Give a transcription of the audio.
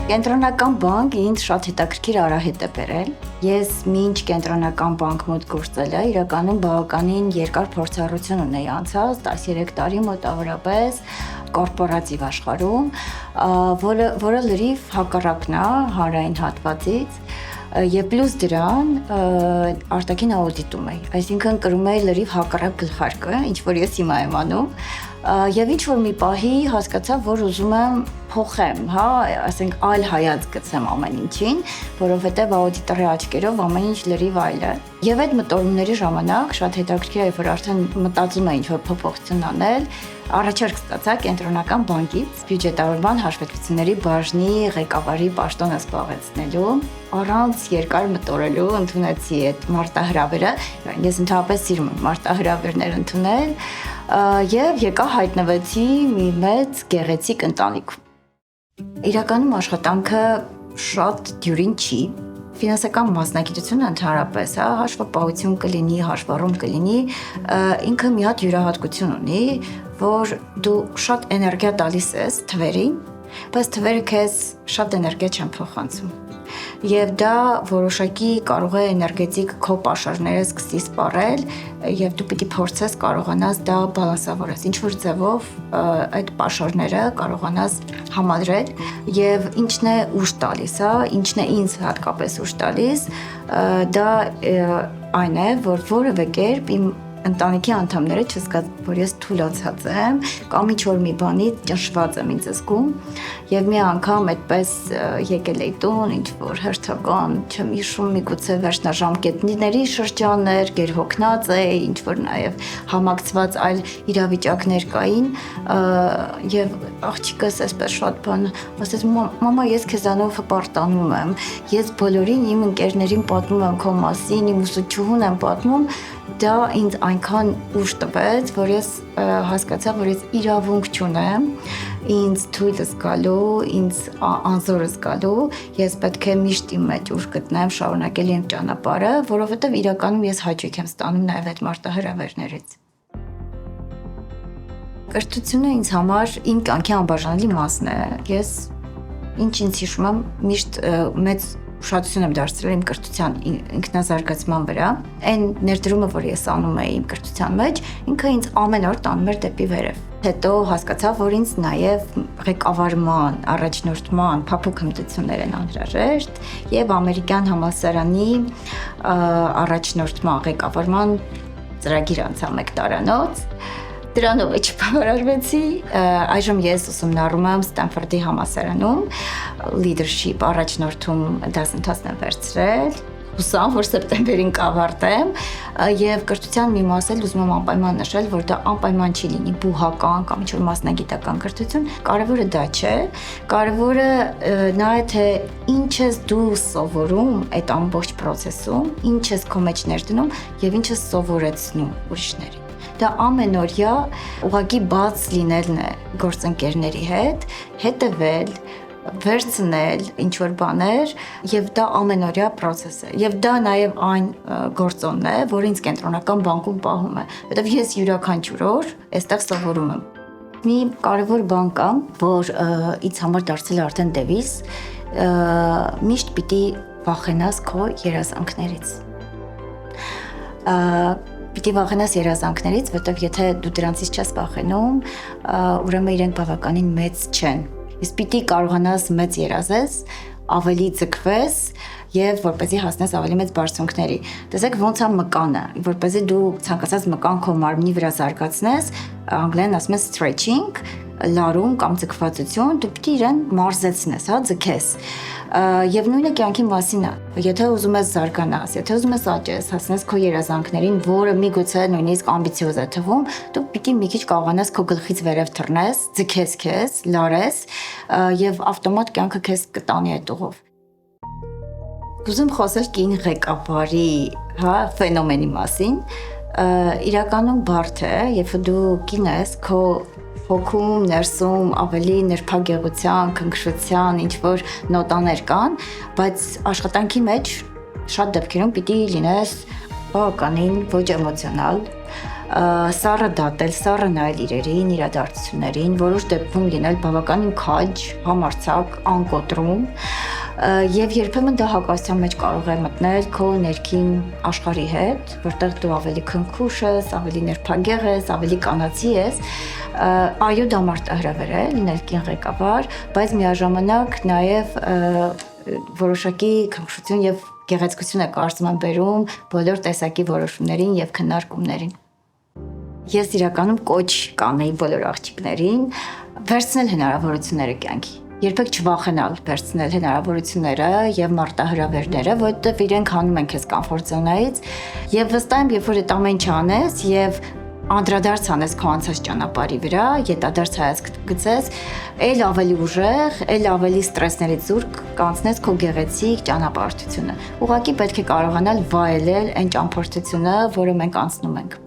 Կենտրոնական բանկ ինձ շատ հետաքրքիր արահետ է բերել։ Ես մինչ կենտրոնական բանկ մոտ գործելը իրականում բավականին երկար փորձառություն ունեի անցած 13 տարի մոտավորապես կորպորատիվ աշխարհում, որը լրիվ հակառակն է հանրային հատվածից եւ պլյուս դրան արտաքին աուդիտում էի, այսինքն կրում էի լրիվ հակառակ գլխարկը, ինչ որ ես հիմա եմ անում, եւ ինչ որ մի պահի հասկացա, որ ուզում եմ փոխեմ, ասենք այլ հայացք գցեմ ամեն ինչին, որովհետեւ աուդիտորի աչքերով ամեն ինչ լրիվ այլ է։ Եվ այդ մտորումների ժամանակ շատ հետաքրքիր է, որ արդեն մտածում եմ ինչ-որ փոփոխություն անել, առաջարկ ստացա կենտրոնական բանկից բյուջետավորման հաշվետվությունների բաժնի ղեկավարի պաշտոնը զբաղեցնելու, առանց երկար մտորելու ընդունեցի այդ մարտահրավերը, ես ընդհանրապես սիրում եմ մարտահրավերներ ընդունել, եւ եկա հայտնվեցի մի մեծ գեղեցիկ ընտանիքում։ Իրականում աշխատանքը շատ դյուրին չի, ֆինանսական մասնագիտությունը ընդհանրապես, հաշվապահություն կլինի, հաշվառում կլինի, ինքը մի հատ յուրահատկություն ունի, որ դու շատ էներգիա տալիս ես թվերին, բայց թվերը քեզ շատ էներգիա չեն փոխանցում։ Եվ դա որոշակի կարող է էներգետիկ քո պաշարները սկսի սպառել եւ դու պիտի փորձես կարողանաս դա բալանսավորես, ինչ որ ձևով այդ պաշարները կարողանաս համադրել եւ ինչն է ուժ տալիս, ինչն է ինձ հատկապես ուժ տալիս, դա այն է, որ որևէ կերպ իմ ընտանիքի անդամները չզգաց, որ ես թուլացած եմ կամ ինչ-որ մի բանի ճնշված եմ ինձ զգում եւ մի անգամ այդպես եկել էի տուն, ինչ-որ հերթական, չեմ հիշում, միգուցե վերջնաժամկետների շրջաններ, գերհոգնած էի, ինչ-որ նաեւ համակցված այլ իրավիճակներ կային եւ աղջիկս այսպես շատ բան ասեց, մամա, ես քեզանով հպարտանում եմ, ես բոլորին իմ ընկերներին պատմում եմ քո մասին, իմ ուսուցչուհուն եմ պատմում, դա ինձ այնքան ուժ տվեց, որ ես հասկացա, որ ես իրավունք չունեմ ինձ թույլ զգալու, ինձ անզոր զգալու, ես պետք է միշտ իմ մեջ ուժ գտնեմ, շարունակել իմ ճանապարհը, որովհետև իրականում ես հաճույք եմ ստանում նաև այդ մարտահրավերներից։ Կրթությունը ինձ համար իմ կյանքի անբաժանելի մասն է։ Ես ինչ հիշում եմ, միշտ մեծ ուշադրություն եմ դարձրել իմ կրթության ինքնազարգացման վրա։ Այն ներդրումը, որ ես անում էի իմ կրթության մեջ, ինքը ինձ ամեն օր տանում էր դեպի վերև։ Հետո հասկացա, որ ինձ նաև ղեկավարման, առաջնորդման փափուկ հմտություններ են անհրաժեշտ եւ ամերիկյան համալսարանի առաջնորդման ղեկավարման ծրագիր անցա 1 տարանոց։ Դրանով չբավարարվեցի, այժմ ես ուսումնառում եմ Ստենֆորդի համալսարանում, leadership առաջնորդում դասընթացն եմ վերցրել, հուսամ, որ սեպտեմբերին կավարտեմ եւ կրթության մի մաս էլ ուզում եմ անպայման նշել, որ դա անպայման չի լինի բուհական կամ ինչ-որ մասնագիտական կրթություն, կարևորը դա չէ, կարևորը նա է թե ինչ ես դու սովորում այդ ամբողջ process-ում, ինչ ես քո մեջ ներդնում եւ ինչ ես սովորեցնում ուրիշներին։ Դա ամենօրյա ուղղակի բաց լինելն է գործընկերների հետ, հետևել, վերցնել ինչ-որ բաներ եւ դա ամենօրյա process է։ Եվ դա նաեւ այն գործոնն է, որ ինձ կենտրոնական բանկում պահում է, որովհետեւ ես յուրաքանչյուր օր այստեղ սովորում եմ։ Մի կարևոր բան կա, որ ինձ համար դարձել է արդեն դևիզ, միշտ պիտի վախենաս քո երազանքներից։ Պիտի վախենաս երազանքներից, որտեղ եթե դու դրանցից չես վախենում, ուրեմն իրենք բավականին մեծ չեն։ Իսկ պիտի կարողանաս մեծ երազես, ավելի ձգվես եւ որպեսզի հասնես ավելի մեծ բարձունքների։ Տեսեք ոնց է մկանը, որպեսզի դու ցանկացած մկան քո մարմնի վրա զարգացնես, անգլերեն ասում են stretching, լարում կամ ձգվածություն, դու պիտի իրեն մարզեցնես, ձգես։ Եվ նույնը կյանքի մասին է։ Եթե ուզում ես զարգանաս, եթե ուզում ես աճես, հասնես քո երազանքներին, որը միգուցե նույնիսկ ամբիցիոզ է թվում, դու պիտի մի քիչ կարողանաս քո գլխից վերև թռնես, ձգես քեզ, լարես եւ ավտոմատ կյանքը քեզ կտանի այդ ուղով։ Ուզում խոսել կին ղեկավարի, ֆենոմենի մասին։ Իրականում բարդ է, երբ դու կին ես, քո հոգում, ներսում ավելի նրբագեղության, քնքշության ինչ-որ նոտաներ կան, բայց աշխատանքի մեջ շատ դեպքերում պիտի լինես բավականին ոչ էմոցիոնալ, սառը դատել, սառը նայել իրերին, իրադարձություններին, որոշ դեպքում լինել բավականին քաջ, համարձակ, անկոտրում, եւ երբեմն դա հակասության մեջ կարող է մտնել քո ներքին աշխարհի հետ, որտեղ դու ավելի քնքուշ ես, ավելի ներփագեղ ես, ավելի կանացի ես, այո դա մարտահրավեր է լինել կին ղեկավար, բայց միաժամանակ նաեւ որոշակի քնքշություն եւ գեղեցկություն է կարծում եմ բերում բոլոր տեսակի որոշումներին եւ քննարկումներին։ Ես իրականում կոչ կանեի բոլոր աղջիկներին վերցնել հնարավորությունները կյանքի։ Երբեք չվախենալ վերցնել հնարավորությունները եւ մարտահրավերները, որովհետեւ իրենք հանում են քեզ կոմֆորտ զոնայից եւ վստահ եմ, երբ որ այդ ամեն ինչ անես եւ անդրադարձ անես քո անցած ճանապարհի վրա, յետադարձ հայացք գցես, ել ավելի ուժեղ, ել ավելի ստրեսներից զուրկ կանցնես քո գեղեցիկ ճանապարհորդությունը։ Ուղղակի պետք է կարողանալ վայելել այն ճամփորդությունը, որը մենք անցնում ենք։